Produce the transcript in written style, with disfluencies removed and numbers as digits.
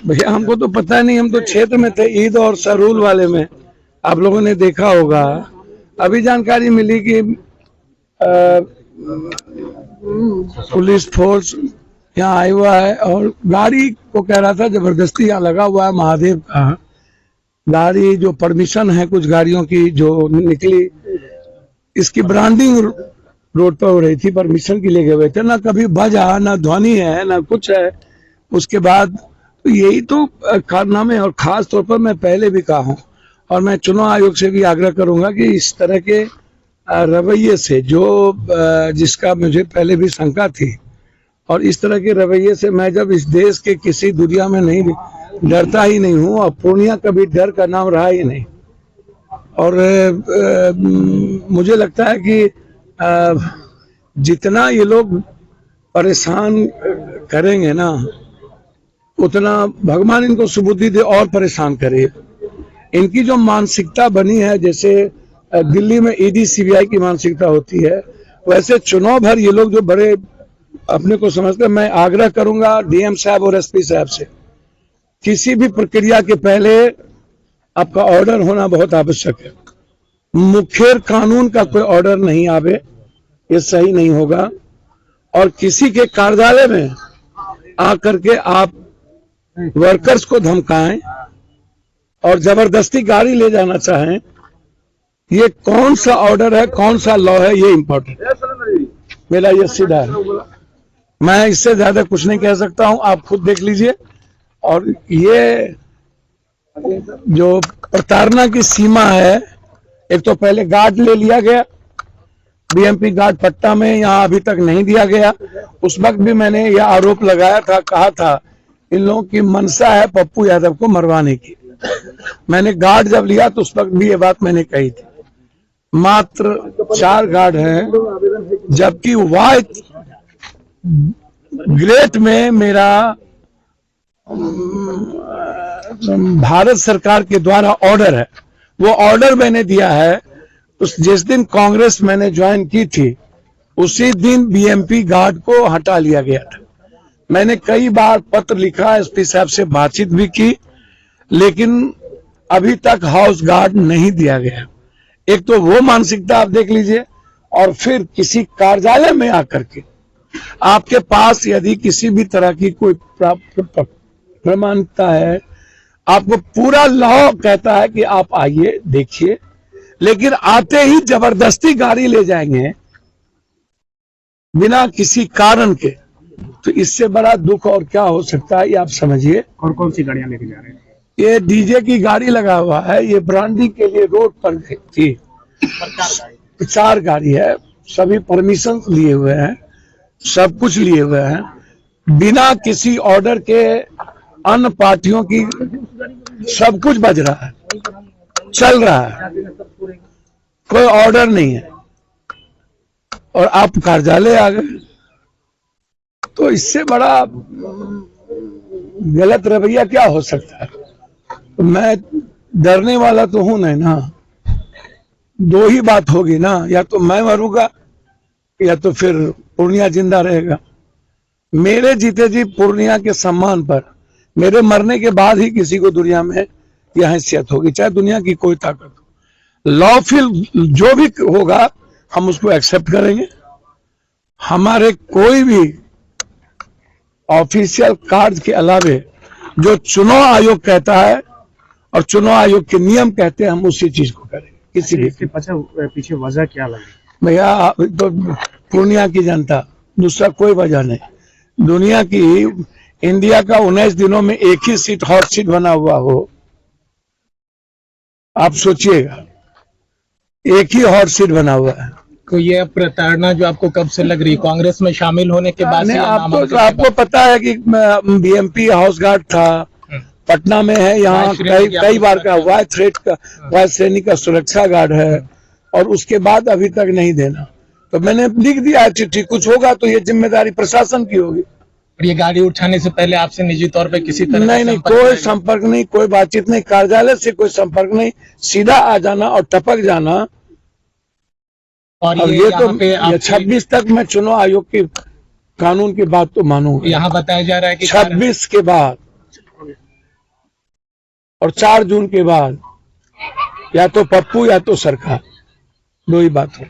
भैया हमको तो पता नहीं, हम तो क्षेत्र में थे, ईद और सरूल वाले में। आप लोगों ने देखा होगा, अभी जानकारी मिली कि पुलिस फोर्स यहाँ आया हुआ है और गाड़ी को कह रहा था जबरदस्ती यहाँ लगा हुआ है महादेव का गाड़ी, जो परमिशन है कुछ गाड़ियों की जो निकली, इसकी ब्रांडिंग रोड पर हो रही थी, परमिशन के लिए गए हुए थे, ना कभी बजा ना ध्वनि है ना कुछ है। उसके बाद तो यही तो कारनामे, और खास तौर पर मैं पहले भी कहा हूँ और मैं चुनाव आयोग से भी आग्रह करूंगा कि इस तरह के रवैये से, जो जिसका मुझे पहले भी शंका थी, और इस तरह के रवैये से मैं जब इस देश के किसी दुनिया में नहीं डरता ही नहीं हूँ, और पूर्णिया कभी डर का नाम रहा ही नहीं। और मुझे लगता है कि जितना ये लोग परेशान करेंगे ना, उतना भगवान इनको सुबुद्धि दे और परेशान करे। इनकी जो मानसिकता बनी है, जैसे दिल्ली में ईडी सीबीआई की मानसिकता होती है, वैसे चुनाव भर ये लोग जो बड़े अपने को समझते हैं। मैं आग्रह करूंगा डीएम साहब और एसपी साहब से, किसी भी प्रक्रिया के पहले आपका ऑर्डर होना बहुत आवश्यक है। मुखेर कानून का कोई ऑर्डर नहीं आवे, ये सही नहीं होगा। और किसी के कार्यालय में आकर के आप वर्कर्स को धमकाएं और जबरदस्ती गाड़ी ले जाना चाहें, ये कौन सा ऑर्डर है, कौन सा लॉ है, ये इंपॉर्टेंट है। मेरा ये सीधा है, मैं इससे ज्यादा कुछ नहीं कह सकता हूं, आप खुद देख लीजिए। और ये जो प्रताड़ना की सीमा है, एक तो पहले गार्ड ले लिया गया, बीएमपी गार्ड पट्टा में यहाँ अभी तक नहीं दिया गया। उस वक्त भी मैंने यह आरोप लगाया था, कहा था इन लोगों की मंशा है पप्पू यादव को मरवाने की। मैंने गार्ड जब लिया तो उस वक्त भी ये बात मैंने कही थी। मात्र 4 गार्ड हैं, जबकि व्हाइट ग्रेट में मेरा भारत सरकार के द्वारा ऑर्डर है, वो ऑर्डर मैंने दिया है। उस जिस दिन कांग्रेस मैंने ज्वाइन की थी, उसी दिन बीएमपी गार्ड को हटा लिया गया था। मैंने कई बार पत्र लिखा, एसपी साहब से बातचीत भी की, लेकिन अभी तक हाउस गार्ड नहीं दिया गया। एक तो वो मानसिकता आप देख लीजिए, और फिर किसी कार्यालय में आकर के आपके पास यदि किसी भी तरह की कोई प्रमाणिकता है, आपको पूरा लॉ कहता है कि आप आइए देखिए, लेकिन आते ही जबरदस्ती गाड़ी ले जाएंगे बिना किसी कारण के, तो इससे बड़ा दुख और क्या हो सकता है, ये आप समझिए। और कौन सी गाड़ियां लेके जा रहे हैं? ये डीजे की गाड़ी लगा हुआ है, ये ब्रांडिंग के लिए रोड पर थी। 4 गाड़ी है, सभी परमिशन लिए हुए हैं, सब कुछ लिए हुए हैं, बिना किसी ऑर्डर के अन्य पार्टियों की सब कुछ बज रहा है, चल रहा है, कोई ऑर्डर नहीं है, और आप कार्यालय आ गए। तो इससे बड़ा गलत रवैया क्या हो सकता है। तो मैं डरने वाला तो हूं नहीं ना, 2 ही बात होगी ना, या तो मैं मरूंगा या तो फिर पूर्णिया जिंदा रहेगा। मेरे जीते जी पूर्णिया के सम्मान पर मेरे मरने के बाद ही किसी को दुनिया में यह हैसियत होगी, चाहे दुनिया की कोई ताकत हो। लॉफुल जो भी होगा हम उसको एक्सेप्ट करेंगे। हमारे कोई भी ऑफिशियल कार्ड के अलावे जो चुनाव आयोग कहता है और चुनाव आयोग के नियम कहते हैं, हम उसी चीज को करेंगे। किसी भी इसके पीछे वजह क्या लगी? भैया तो पूर्णिया की जनता, दूसरा कोई वजह नहीं। दुनिया की, इंडिया का 19 दिनों में एक ही सीट हॉट सीट बना हुआ हो, आप सोचिएगा, एक ही हॉट सीट बना हुआ है। तो ये प्रताड़ना जो आपको कब से लग रही, कांग्रेस में शामिल होने के बाद से? आपको पता है कि बीएमपी हाउस गार्ड था, पटना में है, यहाँ कई बार का वाइस श्रेणी का सुरक्षा गार्ड है, और उसके बाद अभी तक नहीं देना। तो मैंने लिख दिया है चिट्ठी, कुछ होगा तो ये जिम्मेदारी प्रशासन की होगी। ये गाड़ी उठाने से पहले आपसे निजी तौर पे किसी तरह नहीं, कोई संपर्क नहीं, कोई बातचीत नहीं, कार्यालय से कोई संपर्क नहीं, सीधा आ जाना और टपक जाना। और ये तो 26 तक मैं चुनाव आयोग की कानून की बात तो मानूंगा। यहाँ बताया जा रहा है कि 26 के बाद और 4 जून के बाद या तो पप्पू या तो सरकार, दो ही बात हो।